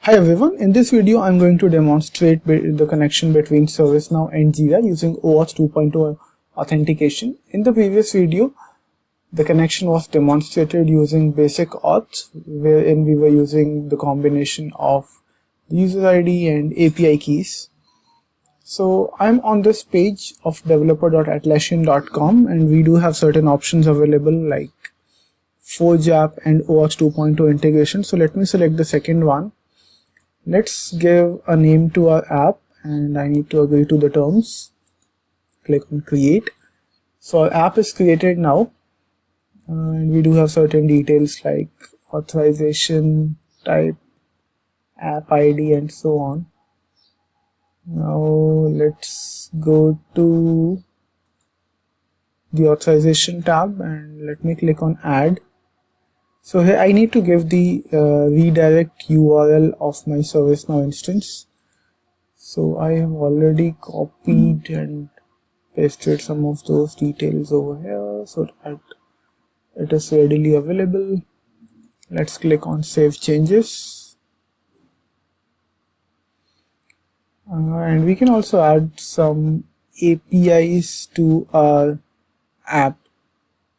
Hi everyone, in this video I'm going to demonstrate the connection between ServiceNow and Jira using OAuth 2.0 authentication. In the previous video, the connection was demonstrated using basic auth, wherein we were using the combination of the user ID and API keys. So I'm on this page of developer.atlassian.com and we do have certain options available like Forge app and OAuth 2.0 integration. So let me select the second one. Let's give a name to our app and I need to agree to the terms. Click on create. So our app is created now and we do have certain details like authorization, type, app ID and so on. Now let's go to the authorization tab and let me click on add. So here I need to give the redirect URL of my ServiceNow instance. So I have already copied and pasted some of those details over here so that it is readily available. Let's click on save changes. And we can also add some APIs to our app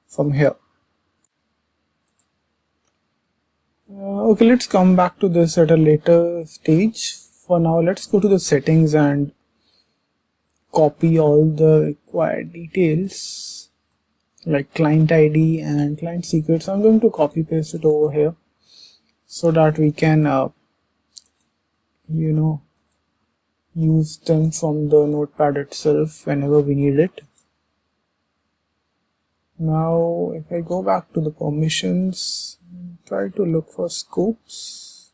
from here. Okay, let's come back to this at a later stage. For now, let's go to the settings and copy all the required details like client ID and client secrets. I'm going to copy paste it over here so that we can use them from the notepad itself whenever we need it. Now if I go back to the permissions, try to look for scopes.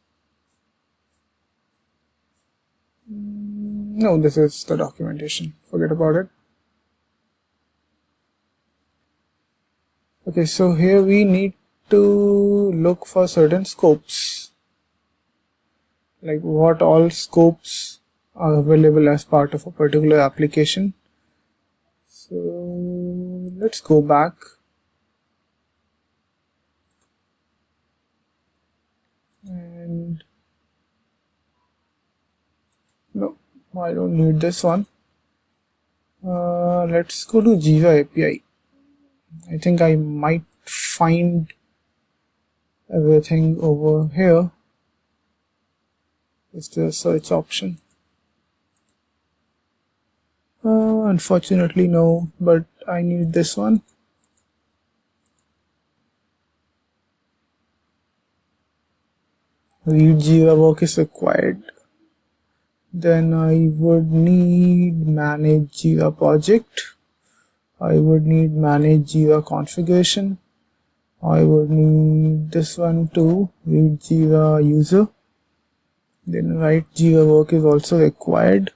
No, this is the documentation, forget about it. Okay, so here we need to look for certain scopes, like what all scopes are available as part of a particular application. So let's go back. And no, I don't need this one. Let's go to Jira API. I think I might find everything over here. Is there a search option? Unfortunately no, but I need this one. Read Jira work is required. Then I would need manage Jira project. I would need manage Jira configuration. I would need this one too, read Jira user. Then write Jira work is also required.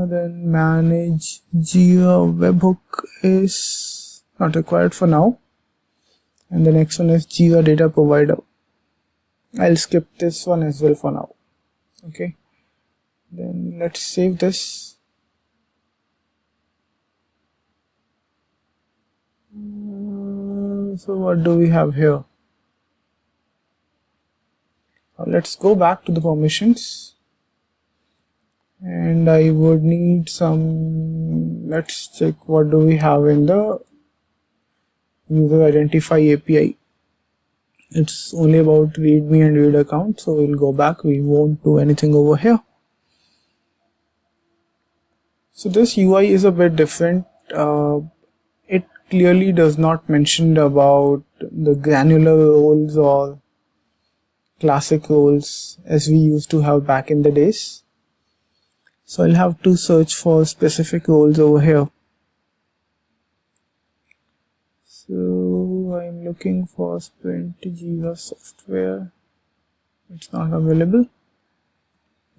Then manage Jira webhook is not required for now. And the next one is Jira data provider. I'll skip this one as well for now. Okay, then let's save this. So what do we have here? Let's go back to the permissions and I would need some, let's check what do we have in the user identify API. It's only about readme and read account, so we'll go back, we won't do anything over here. So this UI is a bit different. It clearly does not mention about the granular roles or classic roles as we used to have back in the days. So I'll have to search for specific roles over here. So I'm looking for Sprint Jira software. It's not available.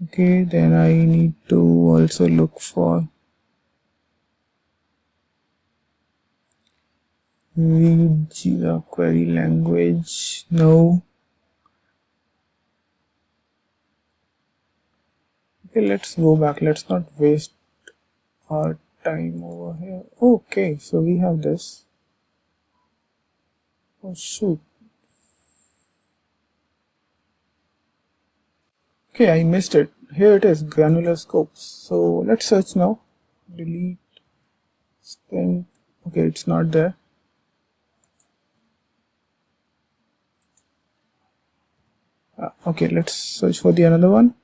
Okay, then I need to also look for read Jira query language. No. Okay, let's go back. Let's not waste our time over here. Okay, so we have this. Oh shoot. Okay, I missed it. Here it is, granular scopes. So let's search now. Delete, spin. Okay, it's not there. Okay, let's search for the another one.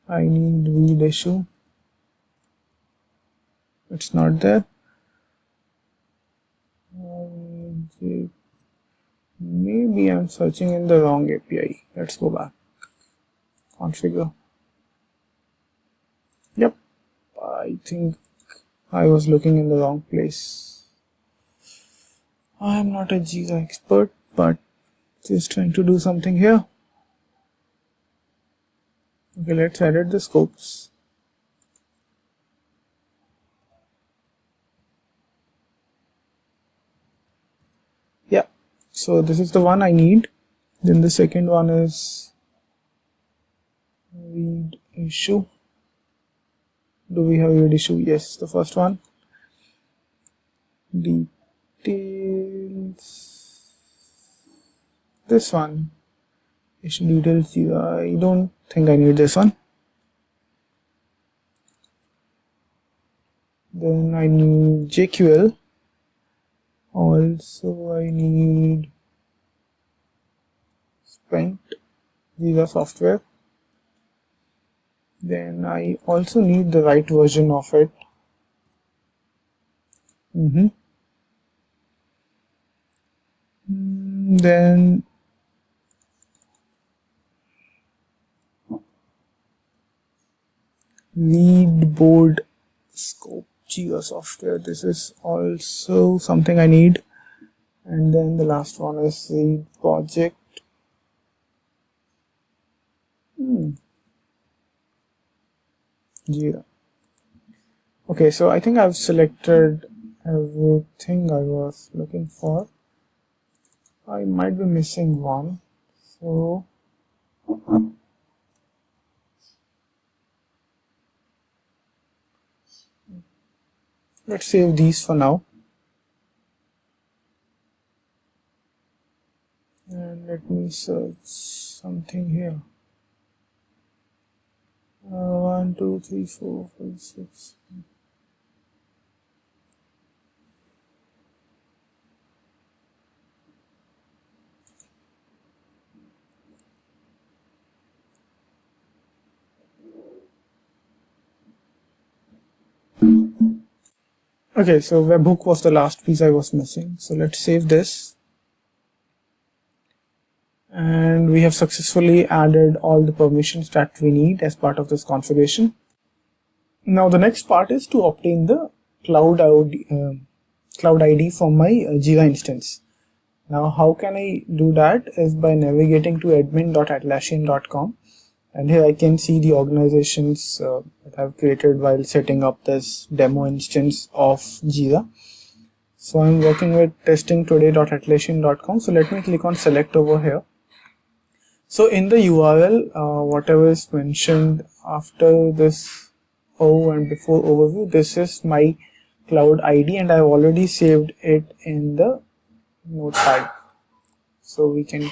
I need read issue. It's not there. Maybe I'm searching in the wrong API. Let's go back. Configure. Yep, I think I was looking in the wrong place. I'm not a Jira expert, but just trying to do something here. Okay, let's edit the scopes. Yeah, so this is the one I need. Then the second one is read issue. Do we have read issue? Yes, the first one. Details. This one. Issue details. I don't think I need this one. Then I need JQL. Also, I need Spent Jira software. Then I also need the right version of it. Then read board scope Jira software. This is also something I need. And then the last one is read project. Jira. Okay, so I think I've selected everything I was looking for. I might be missing one. So let's save these for now. And let me search something here. 1, 2, 3, 4, 5, 6. Okay, so webhook was the last piece I was missing. So let's save this. And we have successfully added all the permissions that we need as part of this configuration. Now the next part is to obtain the cloud ID from my Jira instance. Now how can I do that is by navigating to admin.atlassian.com, and here I can see the organizations that I've created while setting up this demo instance of Jira. So I'm working with testingtoday.atlassian.com. So let me click on select over here. So in the URL, whatever is mentioned after this O and before overview, this is my cloud ID, and I've already saved it in the notepad, so we can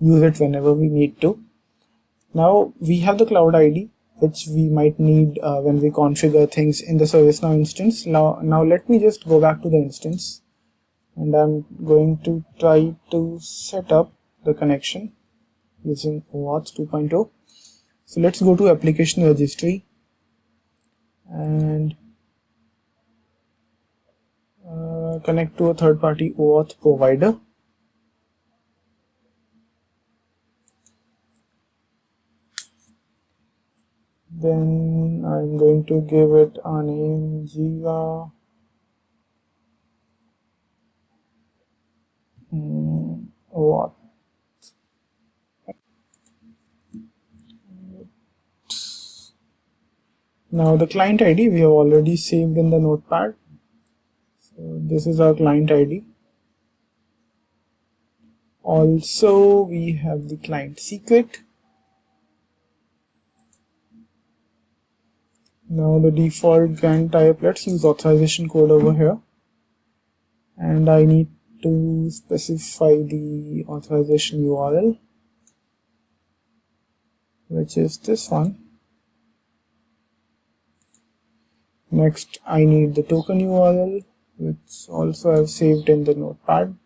use it whenever we need to. Now we have the cloud ID, which we might need when we configure things in the ServiceNow instance. Now let me just go back to the instance, and I'm going to try to set up the connection using OAUTH 2.0. So let's go to application registry and connect to a third-party OAuth provider. Then I'm going to give it a name Jira OAuth. Now the client ID we have already saved in the notepad. So this is our client ID. Also we have the client secret. Now the default grant type, let's use authorization code over here, and I need to specify the authorization URL. which is this one. Next, I need the token URL, which also I've saved in the notepad.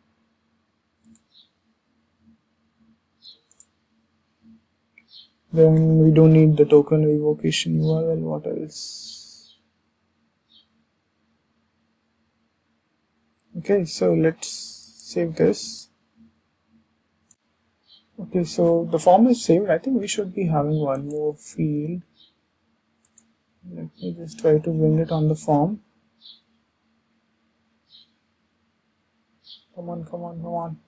Then we don't need the token revocation URL. What else? Okay, so let's save this. Okay, so the form is saved. I think we should be having one more field. Let me just try to bring it on the form. Come on, come on, come on.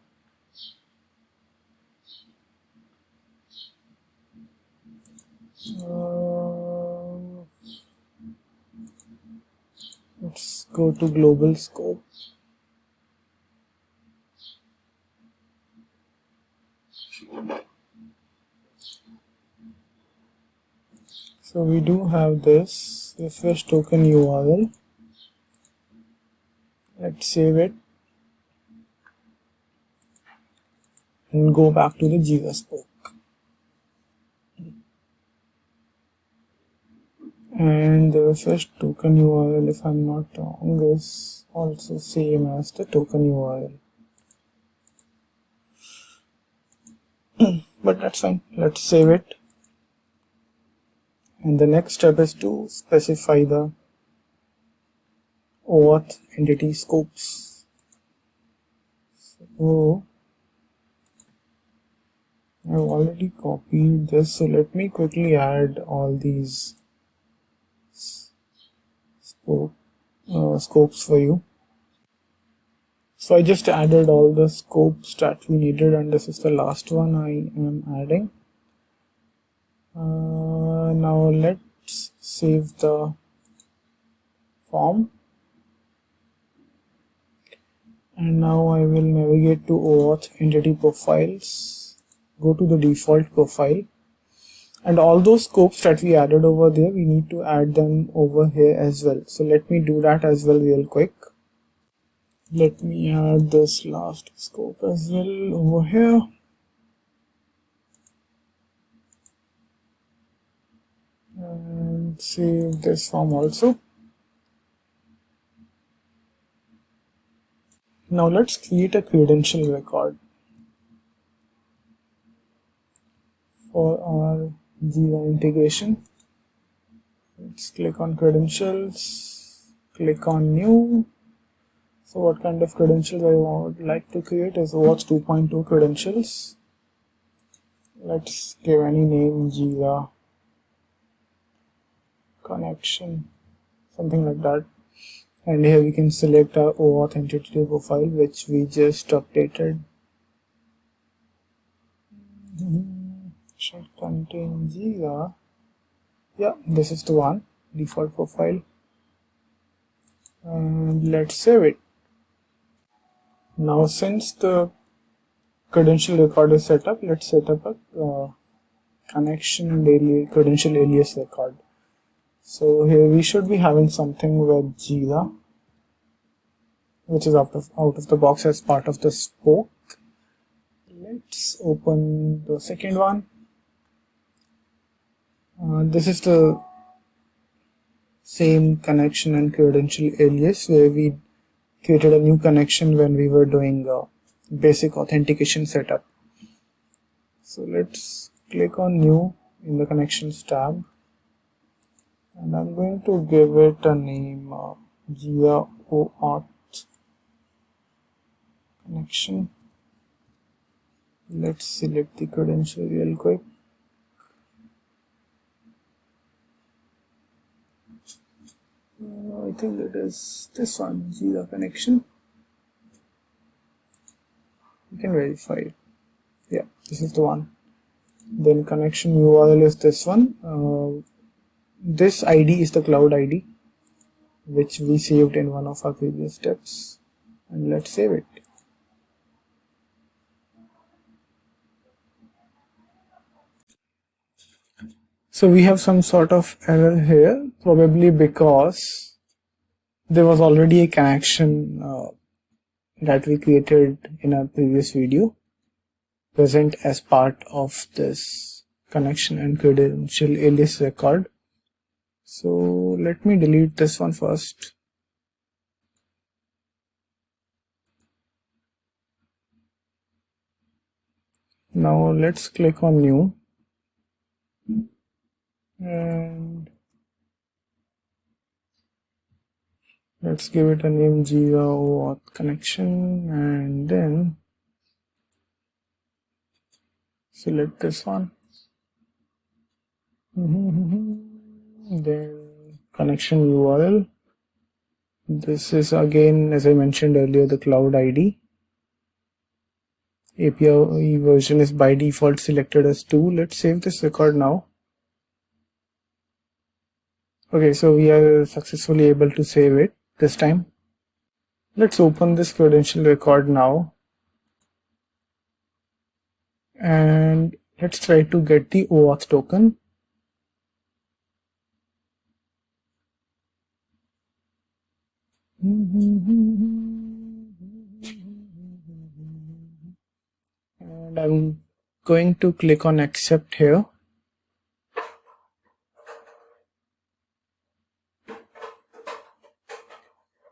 Let's go to global scope. So we do have this refresh token URL. Let's save it and go back to the Jira spoke. And the refresh token URL, if I'm not wrong, is also same as the token URL. But that's fine. Let's save it. And the next step is to specify the OAuth entity scopes. So I've already copied this, so let me quickly add all these scopes for you. So I just added all the scopes that we needed, and this is the last one I am adding. Now let's save the form, and now I will navigate to OAuth entity profiles, go to the default profile, and all those scopes that we added over there, we need to add them over here as well. So let me do that as well real quick. Let me add this last scope as well over here. And save this form also. Now let's create a credential record for our Jira integration. Let's click on credentials, click on new. So what kind of credentials I would like to create is OAuth 2.2 credentials. Let's give any name, Jira connection, something like that. And here we can select our OAuth entity profile, which we just updated. Should contain Jira. Yeah, this is the one, default profile. And let's save it. Now since the credential record is set up, let's set up a credential alias record. So here we should be having something with Jira, which is out of the box as part of the spoke. Let's open the second one. This is the same connection and credential alias where we created a new connection when we were doing basic authentication setup. So let's click on new in the connections tab, and I'm going to give it a name, Jira OAuth connection. Let's select the credential real quick. I think it is this one, Jira connection. You can verify it. Yeah, this is the one. Then connection URL is this one. This ID is the cloud ID, which we saved in one of our previous steps. And let's save it. So we have some sort of error here, probably because there was already a connection that we created in our previous video present as part of this connection and credential alias record. So let me delete this one first. Now let's click on new and let's give it a name, Jira OAuth connection, and then select this one. Then connection URL. This is again, as I mentioned earlier, the cloud ID. API version is by default selected as 2. Let's save this record now. Okay, so we are successfully able to save it this time. Let's open this credential record now and let's try to get the OAuth token. And I'm going to click on accept here.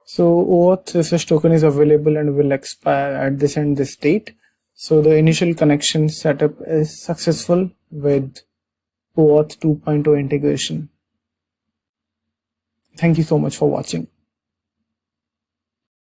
So OAuth refresh token is available and will expire at this and this date. So the initial connection setup is successful with OAuth 2.0 integration. Thank you so much for watching.